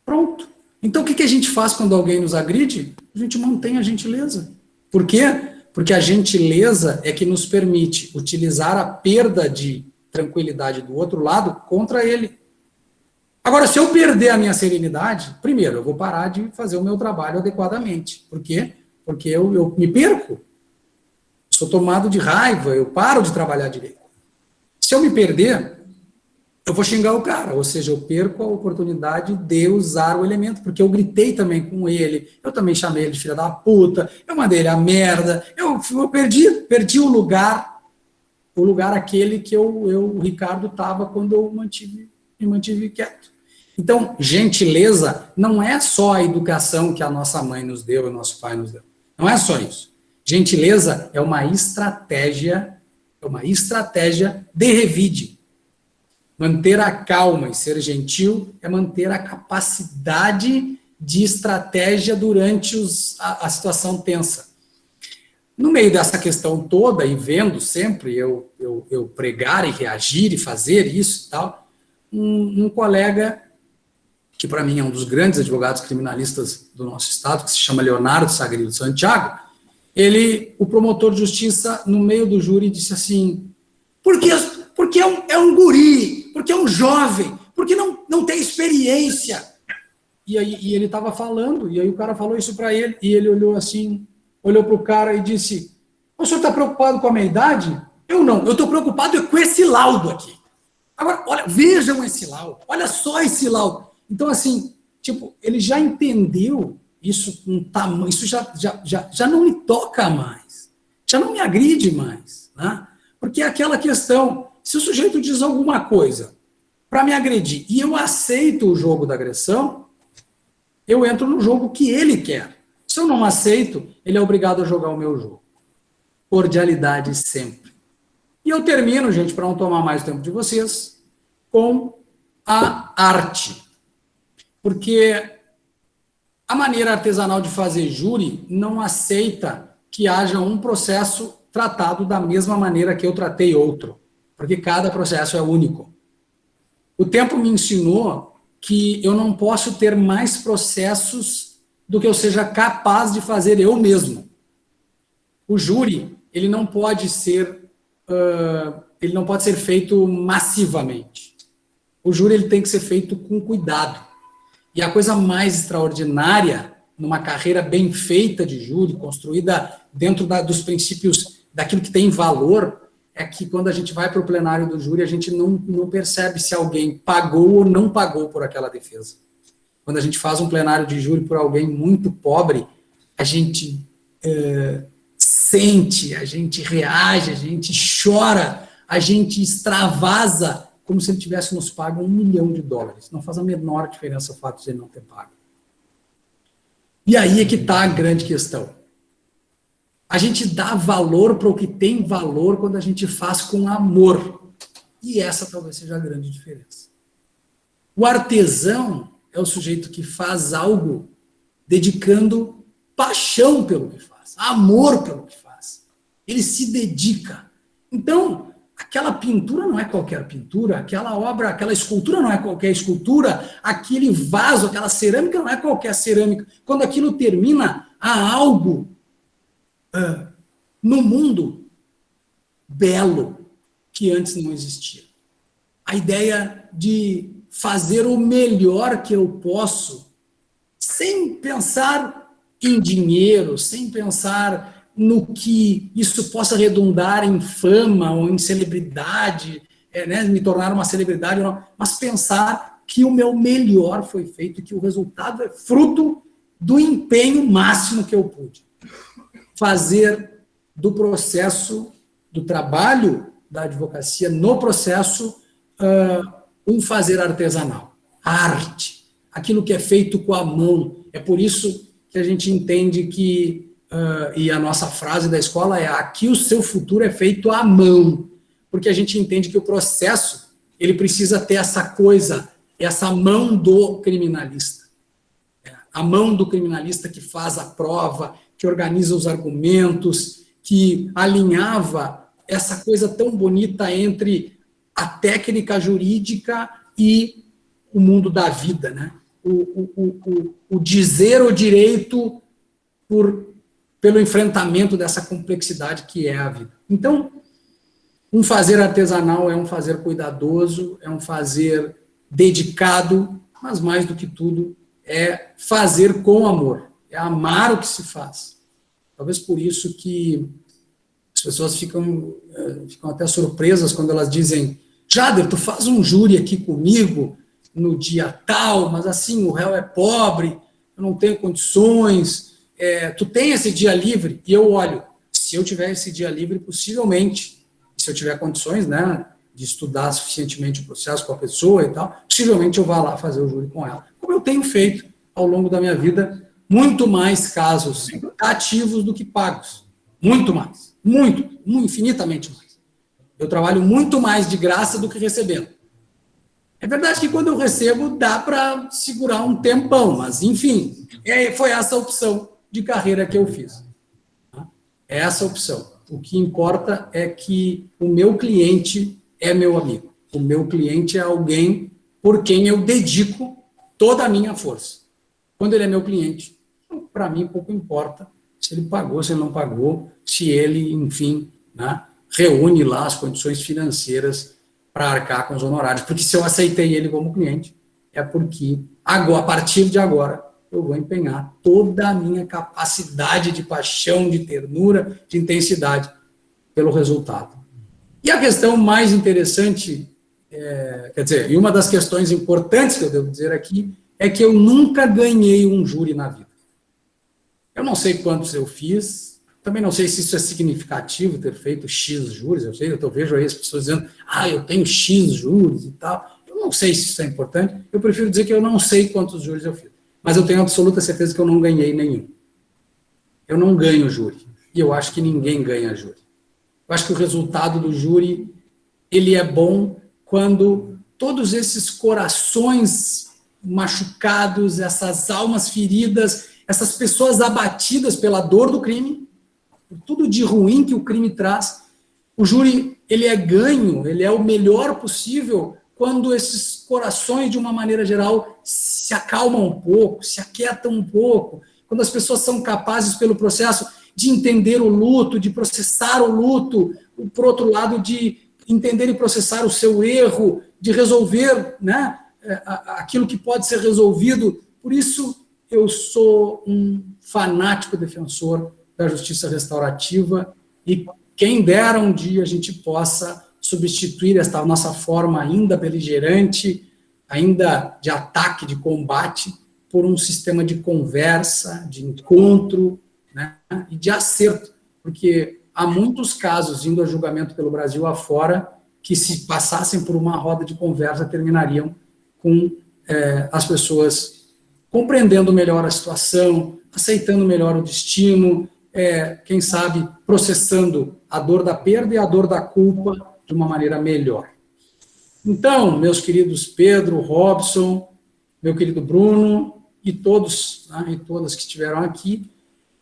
Pronto. Então o que a gente faz quando alguém nos agride? A gente mantém a gentileza. Por quê? Porque a gentileza é que nos permite utilizar a perda de tranquilidade do outro lado contra ele. Agora, se eu perder a minha serenidade, primeiro, eu vou parar de fazer o meu trabalho adequadamente. Por quê? Porque eu me perco. Sou tomado de raiva, eu paro de trabalhar direito. Se eu me perder, eu vou xingar o cara, ou seja, eu perco a oportunidade de usar o elemento, porque eu gritei também com ele, eu também chamei ele de filha da puta, eu mandei ele a merda, eu perdi o lugar aquele que o Ricardo estava quando eu me mantive quieto. Então, gentileza não é só a educação que a nossa mãe nos deu e o nosso pai nos deu. Não é só isso. Gentileza é uma estratégia de revide. Manter a calma e ser gentil é manter a capacidade de estratégia durante a situação tensa. No meio dessa questão toda, e vendo sempre eu pregar e reagir e fazer isso e tal, um colega, que para mim é um dos grandes advogados criminalistas do nosso estado, que se chama Leonardo Sagrillo Santiago, o promotor de justiça, no meio do júri, disse assim: porque é um guri, porque é um jovem, porque não tem experiência. E ele estava falando, e aí o cara falou isso para ele, e ele olhou para o cara e disse: o senhor está preocupado com a minha idade? Eu não, eu estou preocupado com esse laudo aqui. Agora, olha, vejam esse laudo, olha só esse laudo. Então, assim, ele já entendeu isso com tamanho, isso já não me toca mais, já não me agride mais, né? Porque é aquela questão, se o sujeito diz alguma coisa para me agredir e eu aceito o jogo da agressão, eu entro no jogo que ele quer. Se eu não aceito, ele é obrigado a jogar o meu jogo. Cordialidade sempre. E eu termino, gente, para não tomar mais tempo de vocês, com a arte. Porque a maneira artesanal de fazer júri não aceita que haja um processo tratado da mesma maneira que eu tratei outro, porque cada processo é único. O tempo me ensinou que eu não posso ter mais processos do que eu seja capaz de fazer eu mesmo. O júri, ele não pode ser feito massivamente. O júri ele tem que ser feito com cuidado. E a coisa mais extraordinária numa carreira bem feita de júri, construída dentro dos princípios daquilo que tem valor, é que quando a gente vai para o plenário do júri, a gente não percebe se alguém pagou ou não pagou por aquela defesa. Quando a gente faz um plenário de júri por alguém muito pobre, a gente sente, a gente reage, a gente chora, a gente extravasa como se ele tivesse nos pago $1 milhão. Não faz a menor diferença o fato de ele não ter pago. E aí é que está a grande questão. A gente dá valor para o que tem valor quando a gente faz com amor. E essa talvez seja a grande diferença. O artesão é o sujeito que faz algo dedicando paixão pelo que faz, amor pelo que faz. Ele se dedica. Então, aquela pintura não é qualquer pintura, aquela obra, aquela escultura não é qualquer escultura, aquele vaso, aquela cerâmica não é qualquer cerâmica. Quando aquilo termina, há algo no mundo belo que antes não existia. A ideia de fazer o melhor que eu posso, sem pensar em dinheiro, sem pensar no que isso possa redundar em fama ou em celebridade, me tornar uma celebridade, ou não, mas pensar que o meu melhor foi feito e que o resultado é fruto do empenho máximo que eu pude. Fazer do processo, do trabalho da advocacia no processo, um fazer artesanal. A arte, aquilo que é feito com a mão. É por isso que a gente entende que, e a nossa frase da escola é: aqui o seu futuro é feito à mão. Porque a gente entende que o processo, ele precisa ter essa coisa, essa mão do criminalista. A mão do criminalista que faz a prova, que organiza os argumentos, que alinhava essa coisa tão bonita entre a técnica jurídica e o mundo da vida, né? O dizer o direito pelo enfrentamento dessa complexidade que é a vida. Então, um fazer artesanal é um fazer cuidadoso, é um fazer dedicado, mas mais do que tudo, é fazer com amor. É amar o que se faz. Talvez por isso que as pessoas ficam até surpresas quando elas dizem: Jader, tu faz um júri aqui comigo no dia tal, mas assim, o réu é pobre, eu não tenho condições, tu tem esse dia livre? E eu olho, se eu tiver esse dia livre, possivelmente, se eu tiver condições, né, de estudar suficientemente o processo com a pessoa e tal, possivelmente eu vá lá fazer o júri com ela. Como eu tenho feito ao longo da minha vida, muito mais casos ativos do que pagos. Muito mais. Infinitamente mais. Eu trabalho muito mais de graça do que recebendo. É verdade que quando eu recebo, dá para segurar um tempão, mas, enfim, foi essa opção de carreira que eu fiz. É essa opção. O que importa é que o meu cliente é meu amigo. O meu cliente é alguém por quem eu dedico toda a minha força. Quando ele é meu cliente, para mim pouco importa se ele pagou, se ele não pagou, se ele, enfim, né, reúne lá as condições financeiras para arcar com os honorários. Porque se eu aceitei ele como cliente, é porque agora, a partir de agora, eu vou empenhar toda a minha capacidade de paixão, de ternura, de intensidade pelo resultado. E a questão mais interessante, e uma das questões importantes que eu devo dizer aqui, é que eu nunca ganhei um júri na vida. Eu não sei quantos eu fiz, também não sei se isso é significativo, ter feito X júris, eu vejo aí as pessoas dizendo, eu tenho X júris e tal. Eu não sei se isso é importante, eu prefiro dizer que eu não sei quantos júris eu fiz. Mas eu tenho absoluta certeza que eu não ganhei nenhum. Eu não ganho júri. E eu acho que ninguém ganha júri. Eu acho que o resultado do júri, ele é bom quando todos esses corações machucados, essas almas feridas, essas pessoas abatidas pela dor do crime, por tudo de ruim que o crime traz. O júri, ele é ganho, ele é o melhor possível quando esses corações, de uma maneira geral, se acalmam um pouco, se aquietam um pouco, quando as pessoas são capazes, pelo processo, de entender o luto, de processar o luto, por outro lado, de entender e processar o seu erro, de resolver, né, aquilo que pode ser resolvido. Por isso, eu sou um fanático defensor da justiça restaurativa e quem dera um dia a gente possa substituir esta nossa forma ainda beligerante, ainda de ataque, de combate, por um sistema de conversa, de encontro, né, e de acerto, porque há muitos casos indo a julgamento pelo Brasil afora que, se passassem por uma roda de conversa, terminariam com as pessoas compreendendo melhor a situação, aceitando melhor o destino, quem sabe processando a dor da perda e a dor da culpa de uma maneira melhor. Então, meus queridos Pedro, Robson, meu querido Bruno e todos, né, e todas que estiveram aqui,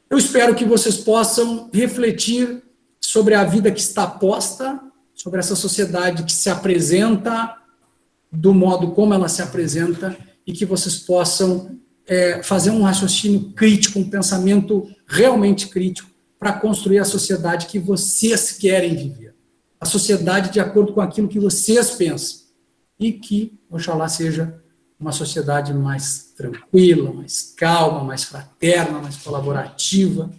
eu espero que vocês possam refletir sobre a vida que está posta, sobre essa sociedade que se apresenta, do modo como ela se apresenta, e que vocês possam fazer um raciocínio crítico, um pensamento realmente crítico, para construir a sociedade que vocês querem viver. A sociedade de acordo com aquilo que vocês pensam. E que, oxalá, seja uma sociedade mais tranquila, mais calma, mais fraterna, mais colaborativa.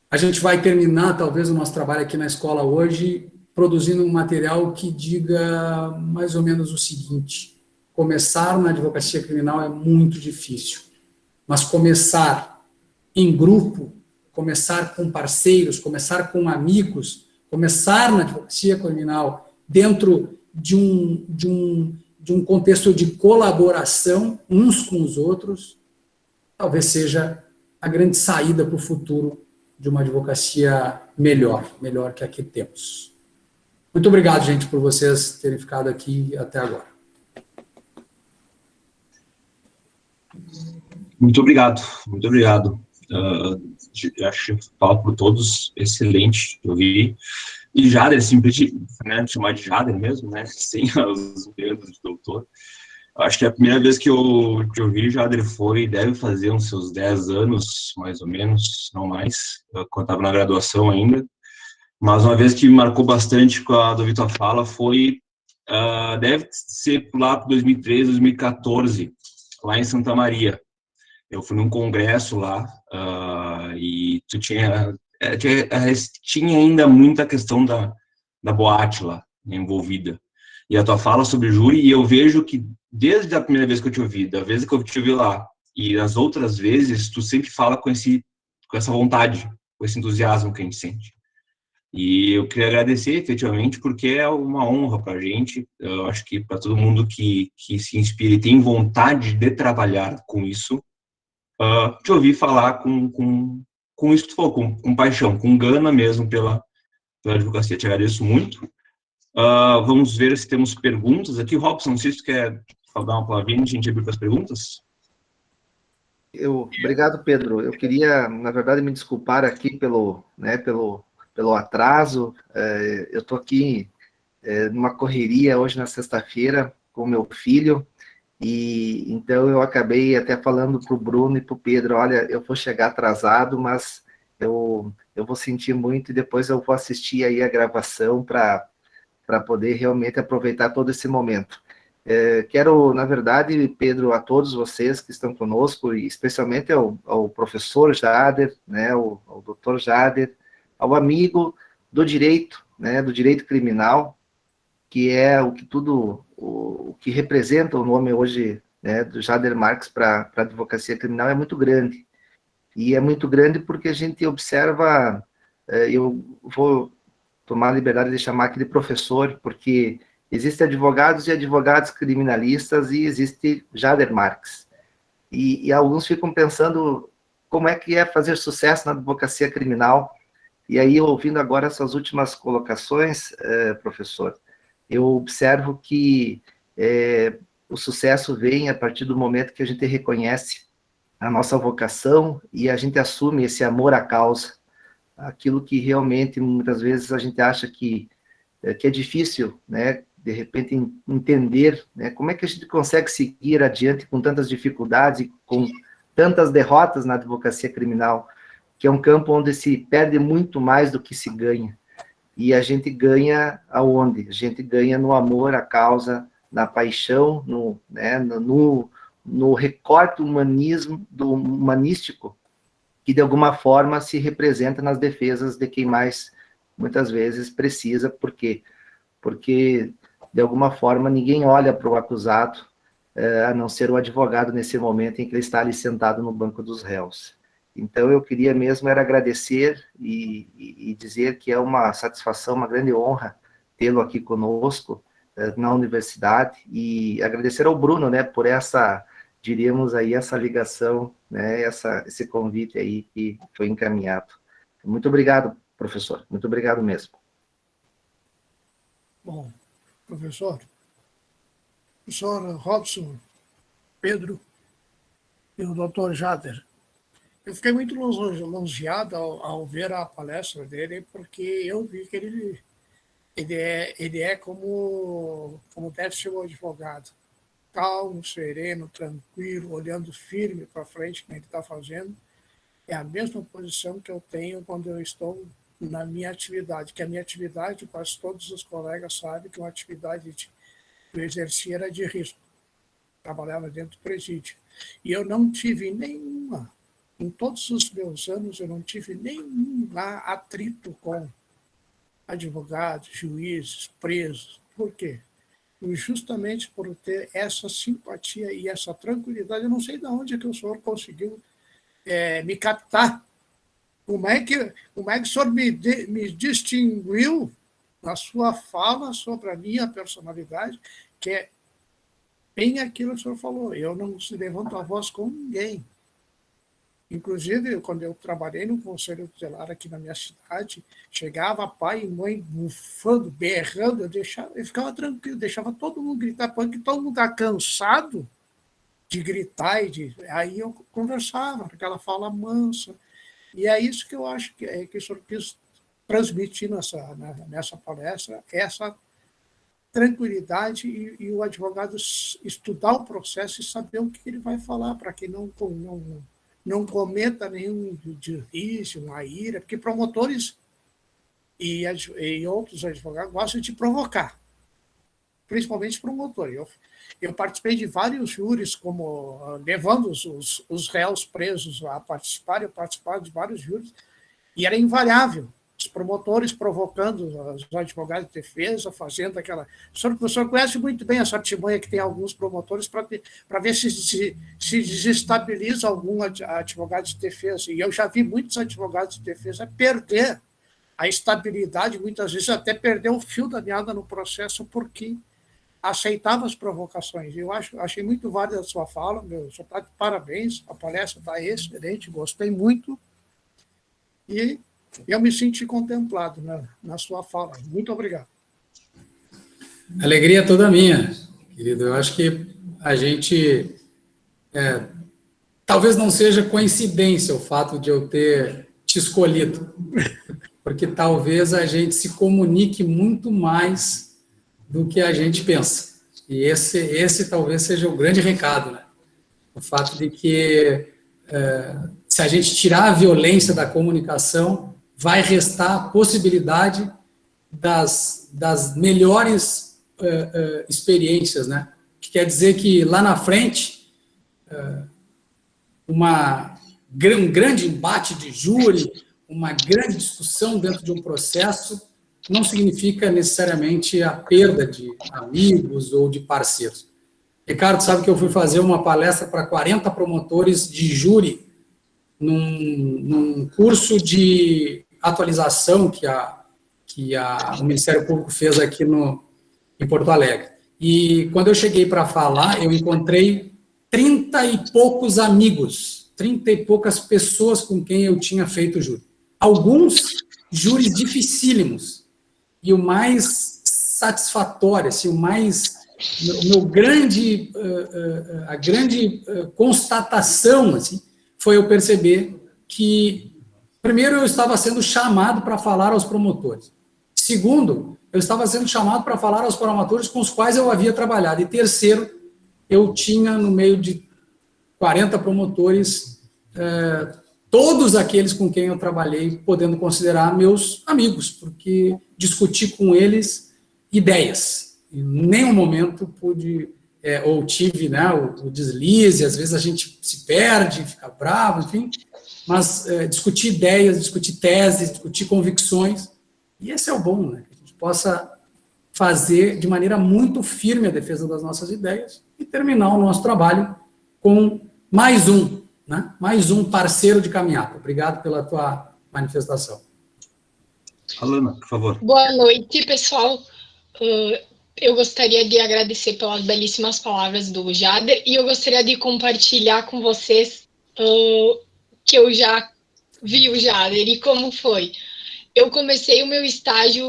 A gente vai terminar, talvez, o nosso trabalho aqui na escola hoje, produzindo um material que diga mais ou menos o seguinte: começar na advocacia criminal é muito difícil, mas começar em grupo, começar com parceiros, começar com amigos, começar na advocacia criminal dentro de um contexto de colaboração uns com os outros, talvez seja a grande saída para o futuro de uma advocacia melhor que a que temos. Muito obrigado, gente, por vocês terem ficado aqui até agora. Muito obrigado, muito obrigado. Acho que falo por todos, excelente, eu vi. E Jader, simplesmente, né, chamar de Jader mesmo, né, sem os dedos de doutor. Acho que a primeira vez que eu vi Jader deve fazer uns seus 10 anos, mais ou menos, não mais, quando eu estava na graduação ainda. Mas uma vez que me marcou bastante com a do Vitor Fala foi, deve ser lá para 2013, 2014, lá em Santa Maria. Eu fui num congresso lá, e tu tinha ainda muita questão da boate lá, envolvida. E a tua fala sobre júri, e eu vejo que desde a primeira vez que eu te ouvi, da vez que eu te ouvi lá, e as outras vezes, tu sempre fala com essa vontade, com esse entusiasmo que a gente sente. E eu queria agradecer, efetivamente, porque é uma honra para a gente, eu acho que para todo mundo que se inspira e tem vontade de trabalhar com isso, te ouvir falar com isso que tu falou, com paixão, com gana mesmo pela advocacia. Te agradeço muito. Vamos ver se temos perguntas aqui. Robson, não sei se tu quer dar uma palavrinha, a gente abrir para as perguntas. Obrigado, Pedro. Eu queria, na verdade, me desculpar aqui pelo atraso. Eu estou aqui numa correria hoje na sexta-feira com meu filho, e então eu acabei até falando para o Bruno e para o Pedro: olha, eu vou chegar atrasado, mas eu vou sentir muito, e depois eu vou assistir aí a gravação para poder realmente aproveitar todo esse momento. Quero, na verdade, Pedro, a todos vocês que estão conosco, e especialmente ao professor Jader, né, ao doutor Jader, ao amigo do direito, né, do direito criminal, que é o que representa o nome hoje, né, do Jader Marques para a advocacia criminal, é muito grande. E é muito grande porque a gente observa, eu vou tomar a liberdade de chamar aqui de professor, porque existem advogados e advogados criminalistas, e existe Jader Marques. E alguns ficam pensando como é que é fazer sucesso na advocacia criminal. E aí, ouvindo agora essas últimas colocações, professor, eu observo que o sucesso vem a partir do momento que a gente reconhece a nossa vocação e a gente assume esse amor à causa, aquilo que realmente, muitas vezes, a gente acha que é difícil, né, de repente, entender, né, como é que a gente consegue seguir adiante com tantas dificuldades e com tantas derrotas na advocacia criminal, que é um campo onde se perde muito mais do que se ganha. E a gente ganha aonde? A gente ganha no amor à causa, na paixão, no recorte humanístico, que de alguma forma se representa nas defesas de quem mais, muitas vezes, precisa. Por quê? Porque, de alguma forma, ninguém olha para o acusado, a não ser o advogado nesse momento em que ele está ali sentado no banco dos réus. Então, eu queria mesmo era agradecer e dizer que é uma satisfação, uma grande honra tê-lo aqui conosco na universidade, e agradecer ao Bruno, né, por essa, diríamos aí, essa ligação, né, esse convite aí que foi encaminhado. Muito obrigado, professor, muito obrigado mesmo. Bom, professor Robson, Pedro e o doutor Jader, eu fiquei muito lisonjeado ao ver a palestra dele, porque eu vi que ele é como deve ser um advogado, calmo, sereno, tranquilo, olhando firme para frente, como ele está fazendo. É a mesma posição que eu tenho quando eu estou na minha atividade, que a minha atividade, quase todos os colegas sabem que uma atividade que eu exercia era de risco. Trabalhava dentro do presídio. E eu não tive nenhuma, em todos os meus anos, eu não tive nenhum atrito com advogados, juízes, presos. Por quê? Justamente por ter essa simpatia e essa tranquilidade. Eu não sei de onde que o senhor conseguiu me captar. Como é que o senhor me distinguiu na sua fala sobre a minha personalidade, que é bem aquilo que o senhor falou. Eu não se levanto a voz com ninguém. Inclusive, quando eu trabalhei no Conselho Tutelar aqui na minha cidade, chegava pai e mãe bufando, berrando, eu ficava tranquilo, deixava todo mundo gritar, porque todo mundo está cansado de gritar, aí eu conversava, aquela fala mansa. E é isso que eu acho que o senhor quis transmitir nessa palestra, essa tranquilidade e o advogado estudar o processo e saber o que ele vai falar, para que não cometa nenhum deslize, uma ira, porque promotores e outros advogados gostam de provocar, principalmente promotores. Eu participei de vários júris, levando os réus presos a participar, eu participava de vários júris, e era invariável. Os promotores provocando os advogados de defesa, fazendo aquela... O senhor conhece muito bem essa artimanha que tem alguns promotores para ver se desestabiliza algum advogado de defesa. E eu já vi muitos advogados de defesa perder a estabilidade, muitas vezes até perder o fio da meada no processo, porque aceitava as provocações. Eu achei muito válida a sua fala, meu, só está de parabéns, a palestra está excelente, gostei muito, e eu me senti contemplado na sua fala. Muito obrigado. Alegria toda minha, querido. Eu acho que a gente... talvez não seja coincidência o fato de eu ter te escolhido, porque talvez a gente se comunique muito mais do que a gente pensa. E esse talvez seja o grande recado, né? O fato de que, se a gente tirar a violência da comunicação, vai restar a possibilidade das melhores experiências, né? Que quer dizer que lá na frente, um grande embate de júri, uma grande discussão dentro de um processo, não significa necessariamente a perda de amigos ou de parceiros. Ricardo, sabe que eu fui fazer uma palestra para 40 promotores de júri num curso de atualização que o Ministério Público fez aqui em Porto Alegre. E quando eu cheguei para falar, eu encontrei 30 e poucos amigos, 30 e poucas pessoas com quem eu tinha feito júri. Alguns júris dificílimos. E o mais satisfatória, assim, a grande constatação, assim, foi eu perceber que, primeiro, eu estava sendo chamado para falar aos promotores. Segundo, eu estava sendo chamado para falar aos promotores com os quais eu havia trabalhado. E terceiro, eu tinha no meio de 40 promotores, todos aqueles com quem eu trabalhei, podendo considerar meus amigos, porque discuti com eles ideias. Em nenhum momento pude, ou tive, né, o deslize, às vezes a gente se perde, fica bravo, enfim, mas discutir ideias, discutir teses, discutir convicções, e esse é o bom, né, que a gente possa fazer de maneira muito firme a defesa das nossas ideias e terminar o nosso trabalho com mais um parceiro de caminhada. Obrigado pela tua manifestação. Alana, por favor. Boa noite, pessoal. Eu gostaria de agradecer pelas belíssimas palavras do Jader e eu gostaria de compartilhar com vocês que eu já vi o Jader e como foi. Eu comecei o meu estágio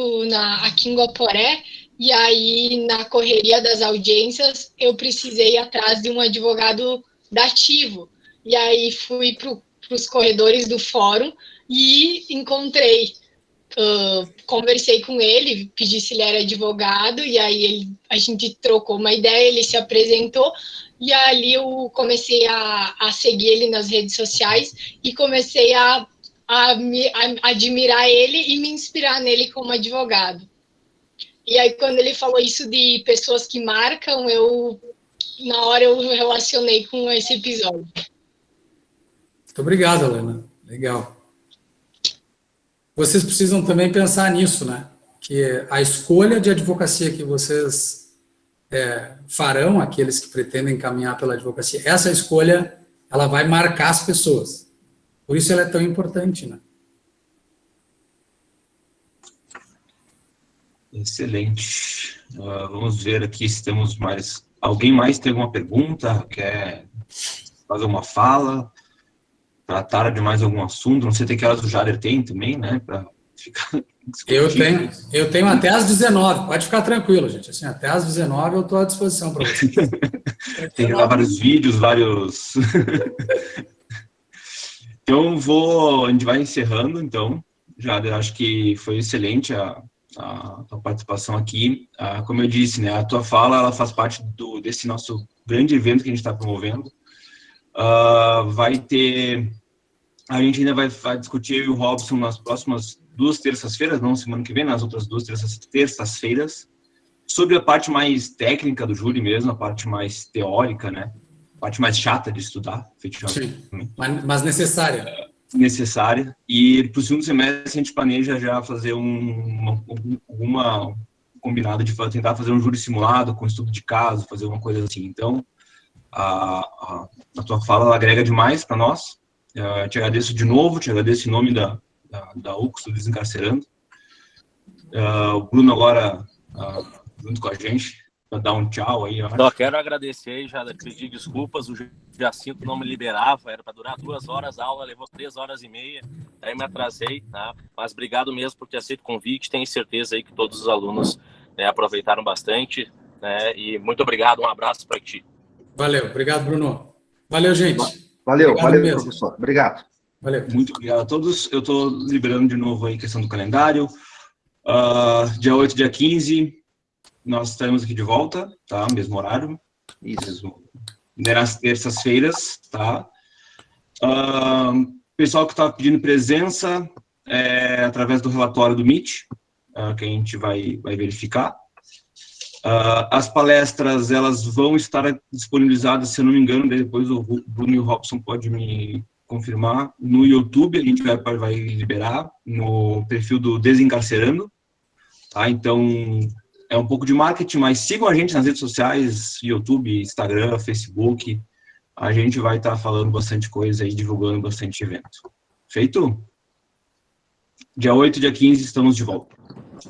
aqui em Guaporé e aí, na correria das audiências, eu precisei ir atrás de um advogado dativo. E aí fui para os corredores do fórum e encontrei, conversei com ele, pedi se ele era advogado, e aí a gente trocou uma ideia, ele se apresentou, e ali eu comecei a seguir ele nas redes sociais e comecei a admirar ele e me inspirar nele como advogado. E aí, quando ele falou isso de pessoas que marcam, na hora eu relacionei com esse episódio. Muito obrigado, Helena. Legal. Vocês precisam também pensar nisso, né? Que a escolha de advocacia que vocês farão, aqueles que pretendem caminhar pela advocacia, essa escolha, ela vai marcar as pessoas. Por isso ela é tão importante, né? Excelente. Vamos ver aqui se temos mais... Alguém mais tem alguma pergunta? Quer fazer uma fala? Tratar de mais algum assunto? Não sei se que horas o Jader tem também, né? Para ficar... Eu tenho até às 19. Pode ficar tranquilo, gente. Assim, até às 19 eu estou à disposição para vocês. Tem lá vários vídeos, vários... Então, a gente vai encerrando, então. Jader, acho que foi excelente a tua participação aqui. Como eu disse, né, a tua fala ela faz parte desse nosso grande evento que a gente está promovendo. A gente ainda vai discutir eu e o Robson nas próximas 2 terças-feiras, não semana que vem, nas outras 2 terças-feiras, sobre a parte mais técnica do júri mesmo, a parte mais teórica, né? A parte mais chata de estudar, efetivamente. Sim, mas necessária. Necessária. E para o segundo semestre a gente planeja já fazer uma combinada de tentar fazer um júri simulado com estudo de caso, fazer uma coisa assim. Então, a tua fala ela agrega demais para nós. Te agradeço de novo, te agradeço em nome da UCS, do Desencarcerando. O Bruno agora, junto com a gente, para dar um tchau aí. Só quero agradecer aí, já pedir desculpas, o Jacinto não me liberava, era para durar 2 horas, a aula levou 3 horas e meia, aí me atrasei, tá? Mas obrigado mesmo por ter aceito o convite, tenho certeza aí que todos os alunos aproveitaram bastante, né? E muito obrigado, um abraço para ti. Valeu, obrigado, Bruno. Valeu, gente. Valeu, obrigado valeu, mesmo. professor. Obrigado. Valeu. Muito obrigado a todos. Eu estou liberando de novo aí a questão do calendário. Dia 8, dia 15, nós estaremos aqui de volta, tá? Mesmo horário. Isso. Nas terças-feiras, tá? Pessoal que está pedindo presença, através do relatório do Meet, que a gente vai verificar. As palestras, elas vão estar disponibilizadas, se eu não me engano, depois o Bruno e o Robson podem me confirmar, no YouTube, a gente vai liberar, no perfil do Desencarcerando, tá? Então, é um pouco de marketing, mas sigam a gente nas redes sociais, YouTube, Instagram, Facebook, a gente vai estar falando bastante coisa e divulgando bastante evento. Feito? Dia 8, dia 15, estamos de volta.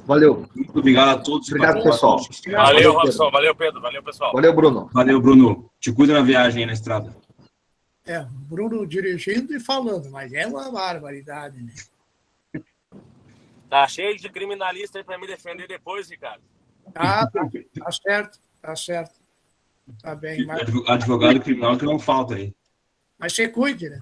Valeu. Muito obrigado a todos. Obrigado, pessoal. Valeu, Robson. Valeu, Pedro. Valeu, pessoal. Valeu, Bruno. Valeu, Bruno. Te cuida na viagem aí na estrada. Bruno dirigindo e falando, mas é uma barbaridade, né? Tá cheio de criminalista aí para me defender depois, Ricardo. Tá certo, tá certo. Tá bem, mas Advogado criminal que não falta aí. você cuide, né?